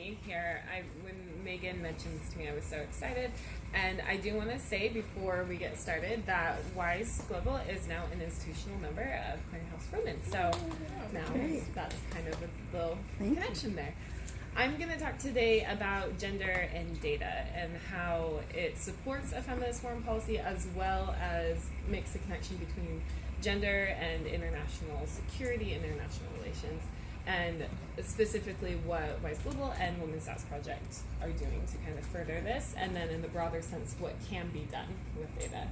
be here. When Megan mentioned this to me, I was so excited. And I do want to say before we get started that WISE Global is now an institutional member of Clearinghouse Women. So now that's kind of a little connection there. I'm going to talk today about gender and data and how it supports a feminist foreign policy as well as makes a connection between gender and international security and international relations, and specifically what WISE Global and Women's Stats Project are doing to kind of further this, and then in the broader sense, what can be done with data.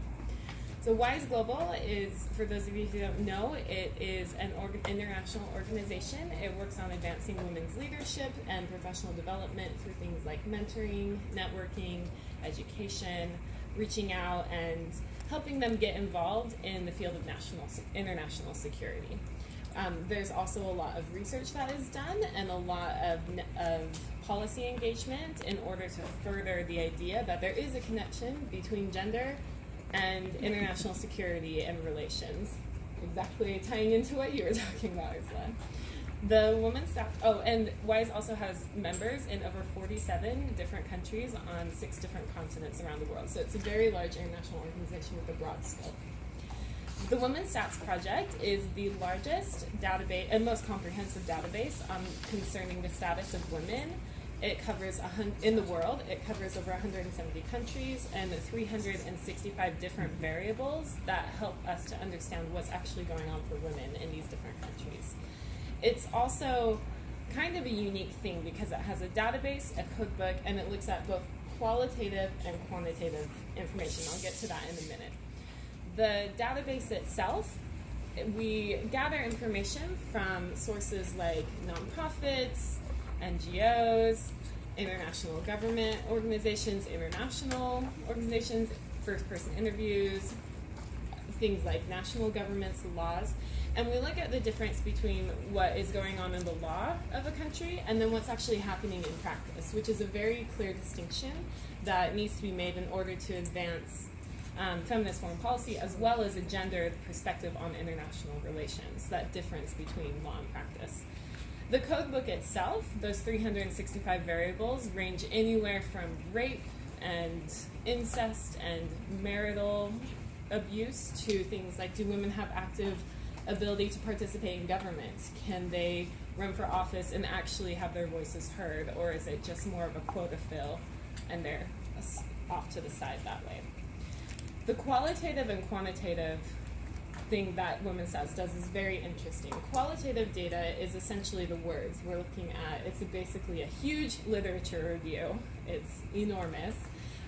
So WISE Global is, for those of you who don't know, it is an international organization. It works on advancing women's leadership and professional development through things like mentoring, networking, education, reaching out, and helping them get involved in the field of international security. There's also a lot of research that is done and a lot of policy engagement in order to further the idea that there is a connection between gender and international security and relations. Exactly tying into what you were talking about, Isla. The Women's Staff, and WISE also has members in over 47 different countries on 6 different continents around the world. So it's a very large international organization with a broad scope. The Women's Stats Project is the largest database and most comprehensive database concerning the status of women. It covers in the world. It covers over 170 countries and 365 different variables that help us to understand what's actually going on for women in these different countries. It's also kind of a unique thing because it has a database, a codebook, and it looks at both qualitative and quantitative information. I'll get to that in a minute. The database itself, we gather information from sources like nonprofits, NGOs, international government organizations, international organizations, first-person interviews, things like national governments, laws, and we look at the difference between what is going on in the law of a country and then what's actually happening in practice, which is a very clear distinction that needs to be made in order to advance feminist foreign policy as well as a gendered perspective on international relations, that difference between law and practice. The codebook itself, those 365 variables, range anywhere from rape and incest and marital abuse to things like, do women have active ability to participate in government? Can they run for office and actually have their voices heard? Or is it just more of a quota fill and they're off to the side that way? The qualitative and quantitative thing that Women's Stats does is very interesting. Qualitative data is essentially the words we're looking at. It's basically a huge literature review. It's enormous.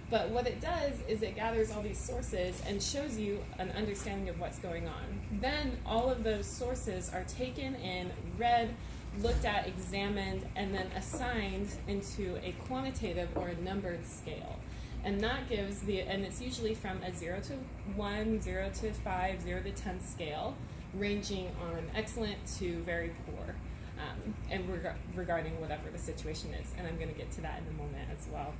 But what it does is it gathers all these sources and shows you an understanding of what's going on. Then all of those sources are taken in, read, looked at, examined, and then assigned into a quantitative or a numbered scale. And that gives and it's usually from a 0 to 1, 0 to 5, 0 to 10 scale, ranging on excellent to very poor, and regarding whatever the situation is. And I'm going to get to that in a moment as well.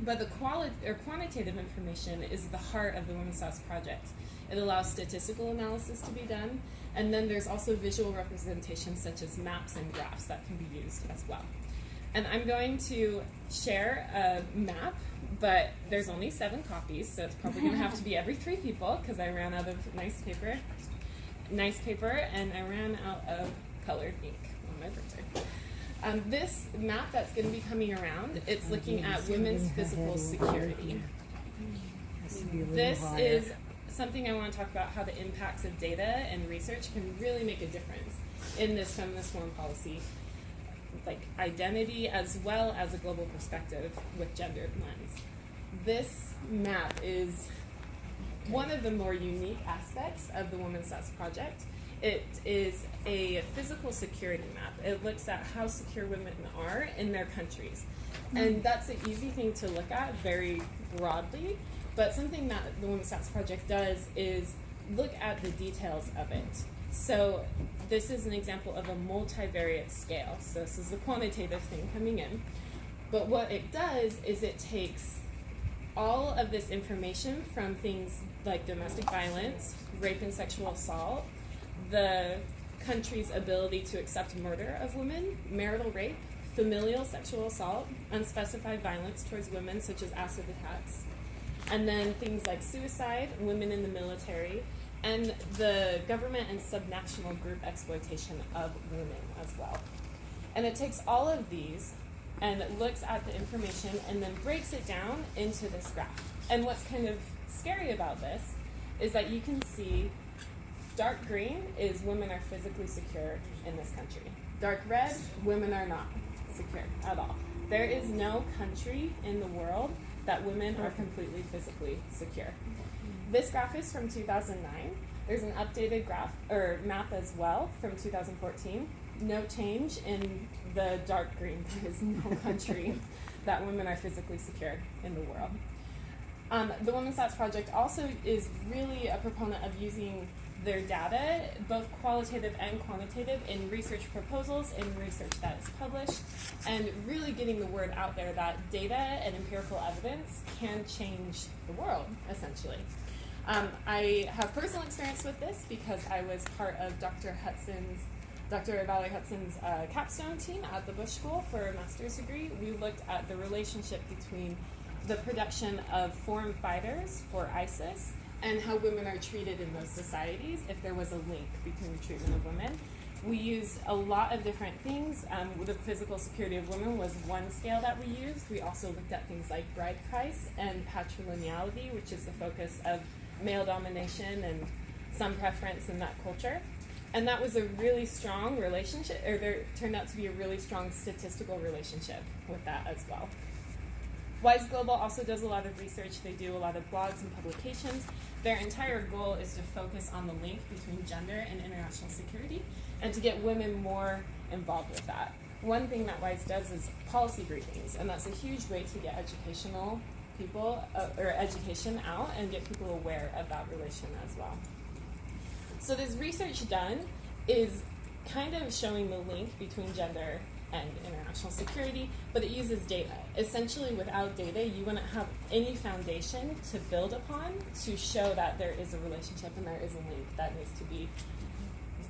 But the quantitative information is the heart of the Women's Stats Project. It allows statistical analysis to be done, and then there's also visual representations such as maps and graphs that can be used as well. And I'm going to share a map, but there's only 7 copies, so it's probably going to have to be every 3 people because I ran out of nice paper, and I ran out of colored ink on my printer. This map that's going to be coming around, it's looking at women's physical security. This is something I want to talk about, how the impacts of data and research can really make a difference in this feminist foreign policy, like identity as well as a global perspective with gendered lens. This map is one of the more unique aspects of the Women's Stats Project. It is a physical security map. It looks at how secure women are in their countries. And that's an easy thing to look at very broadly, but something that the Women's Stats Project does is look at the details of it. So this is an example of a multivariate scale. So this is the quantitative thing coming in. But what it does is it takes all of this information from things like domestic violence, rape and sexual assault, the country's ability to accept murder of women, marital rape, familial sexual assault, unspecified violence towards women, such as acid attacks, and then things like suicide, women in the military, and the government and subnational group exploitation of women as well. And it takes all of these and looks at the information and then breaks it down into this graph. And what's kind of scary about this is that you can see dark green is women are physically secure in this country. Dark red, women are not secure at all. There is no country in the world that women are completely physically secure. This graph is from 2009. There's an updated graph or map as well from 2014. No change in the dark green. There is no country that women are physically secure in the world. The Women's Stats Project also is really a proponent of using their data, both qualitative and quantitative, in research proposals, in research that is published, and really getting the word out there that data and empirical evidence can change the world, essentially. I have personal experience with this because I was part of Dr. Valerie Hudson's capstone team at the Bush School for a master's degree. We looked at the relationship between the production of foreign fighters for ISIS and how women are treated in those societies, if there was a link between the treatment of women. We used a lot of different things. The physical security of women was one scale that we used. We also looked at things like bride price and patrilineality, which is the focus of male domination and some preference in that culture. And that was a really strong relationship, or there turned out to be a really strong statistical relationship with that as well. WISE Global also does a lot of research. They do a lot of blogs and publications. Their entire goal is to focus on the link between gender and international security and to get women more involved with that. One thing that WISE does is policy briefings, and that's a huge way to get educational people or education out and get people aware of that relation as well. So this research done is kind of showing the link between gender and international security, but it uses data. Essentially, without data, you wouldn't have any foundation to build upon to show that there is a relationship and there is a link that needs to be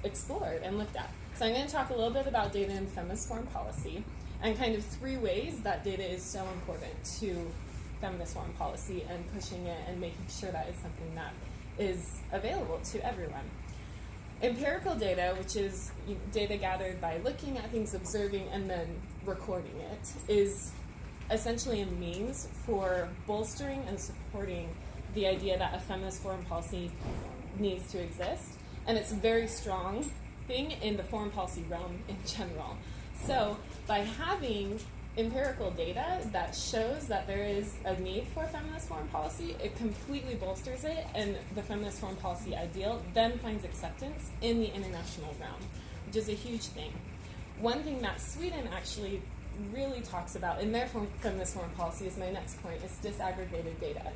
explored and looked at. So I'm going to talk a little bit about data in feminist foreign policy and kind of 3 ways that data is so important to feminist foreign policy and pushing it and making sure that it's something that is available to everyone. Empirical data, which is data gathered by looking at things, observing, and then recording it, is essentially a means for bolstering and supporting the idea that a feminist foreign policy needs to exist. And it's a very strong thing in the foreign policy realm in general. So by having empirical data that shows that there is a need for feminist foreign policy, it completely bolsters it, and the feminist foreign policy ideal then finds acceptance in the international realm, which is a huge thing. One thing that Sweden actually really talks about in their feminist foreign policy is my next point, is disaggregated data.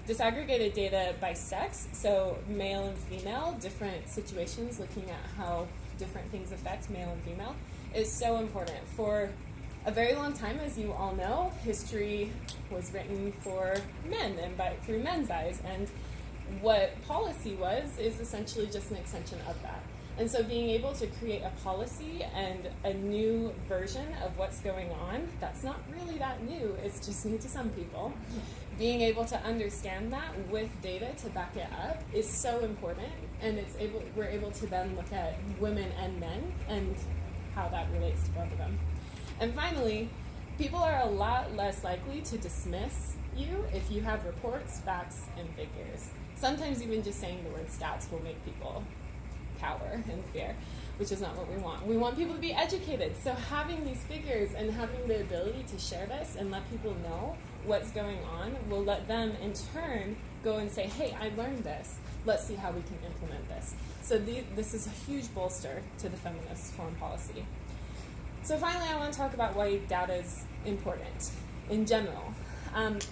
Disaggregated data by sex, so male and female, different situations, looking at how different things affect male and female, is so important. For a very long time, as you all know, history was written for men and through men's eyes, and what policy is essentially just an extension of that. And so being able to create a policy and a new version of what's going on, that's not really that new, it's just new to some people. Being able to understand that with data to back it up is so important, and we're able to then look at women and men and how that relates to both of them. And finally, people are a lot less likely to dismiss you if you have reports, facts, and figures. Sometimes even just saying the word stats will make people cower and fear, which is not what we want. We want people to be educated. So having these figures and having the ability to share this and let people know what's going on will let them in turn go and say, hey, I learned this. Let's see how we can implement this. So this is a huge bolster to the feminist foreign policy. So finally, I want to talk about why data is important in general.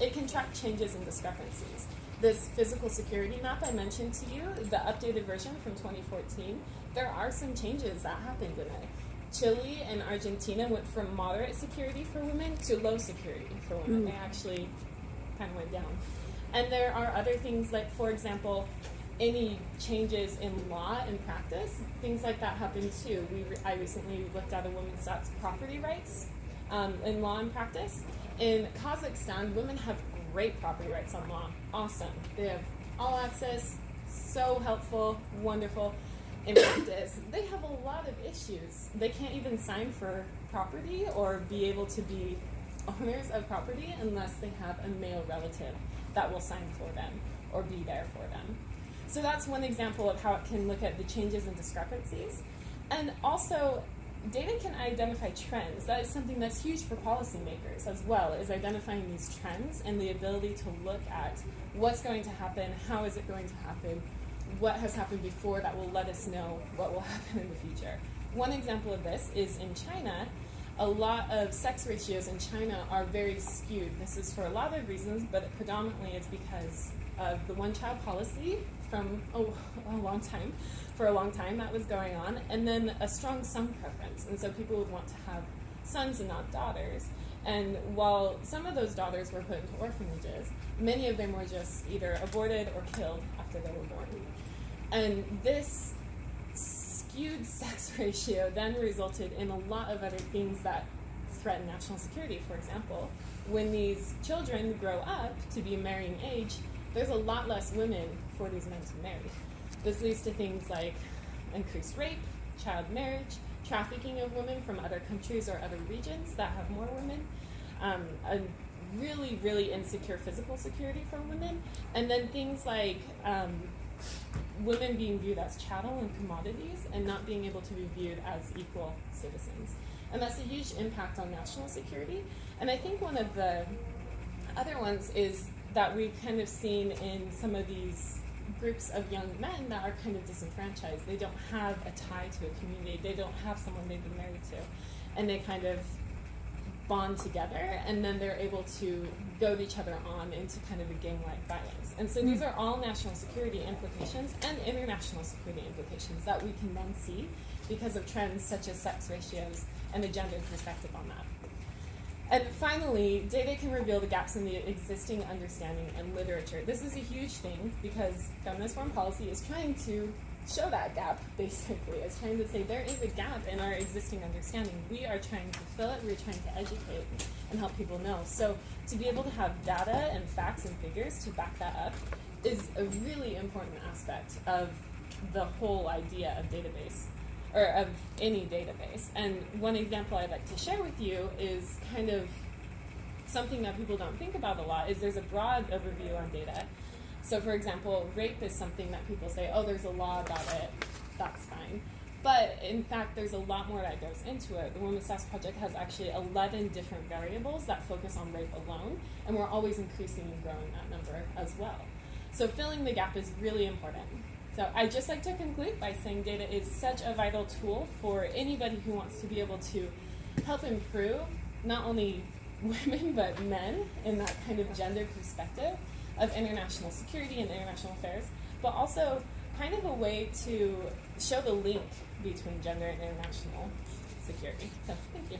It can track changes and discrepancies. This physical security map I mentioned to you, the updated version from 2014, there are some changes that happened in it. Chile and Argentina went from moderate security for women to low security for women. They actually kind of went down. And there are other things like, for example, any changes in law and practice, things like that happen too. I recently looked at a woman's stats property rights, in law and practice. In Kazakhstan, women have great property rights on law. Awesome. They have all access, so helpful, wonderful. In practice, they have a lot of issues. They can't even sign for property or be able to be owners of property unless they have a male relative that will sign for them or be there for them. So that's one example of how it can look at the changes and discrepancies. And also, data can identify trends. That is something that's huge for policymakers as well, is identifying these trends and the ability to look at what's going to happen, how is it going to happen, what has happened before that will let us know what will happen in the future. One example of this is in China. A lot of sex ratios in China are very skewed. This is for a lot of reasons, but predominantly it's because of the one-child policy from a long time that was going on, and then a strong son preference. And so people would want to have sons and not daughters. And while some of those daughters were put into orphanages, many of them were just either aborted or killed after they were born. And this skewed sex ratio then resulted in a lot of other things that threaten national security. For example, when these children grow up to be marrying age, there's a lot less women for these men to marry. This leads to things like increased rape, child marriage, trafficking of women from other countries or other regions that have more women, a really, really insecure physical security for women, and then things like women being viewed as chattel and commodities and not being able to be viewed as equal citizens. And that's a huge impact on national security. And I think one of the other ones is that we've kind of seen in some of these groups of young men that are kind of disenfranchised. They don't have a tie to a community. They don't have someone they've been married to. And they kind of bond together, and then they're able to goad each other on into kind of a gang-like violence. And so these are all national security implications and international security implications that we can then see because of trends such as sex ratios and a gender perspective on that. And finally, data can reveal the gaps in the existing understanding and literature. This is a huge thing because feminist foreign policy is trying to show that gap, basically. It's trying to say there is a gap in our existing understanding. We are trying to fill it, we're trying to educate and help people know. So to be able to have data and facts and figures to back that up is a really important aspect of the whole idea of database, or of any database. And one example I'd like to share with you is kind of something that people don't think about a lot, is there's a broad overview on data. So for example, rape is something that people say, oh, there's a law about it, that's fine. But in fact, there's a lot more that goes into it. The Women's Task Project has actually 11 different variables that focus on rape alone, and we're always increasing and growing that number as well. So filling the gap is really important. So I'd just like to conclude by saying data is such a vital tool for anybody who wants to be able to help improve not only women but men in that kind of gender perspective of international security and international affairs, but also kind of a way to show the link between gender and international security. So thank you.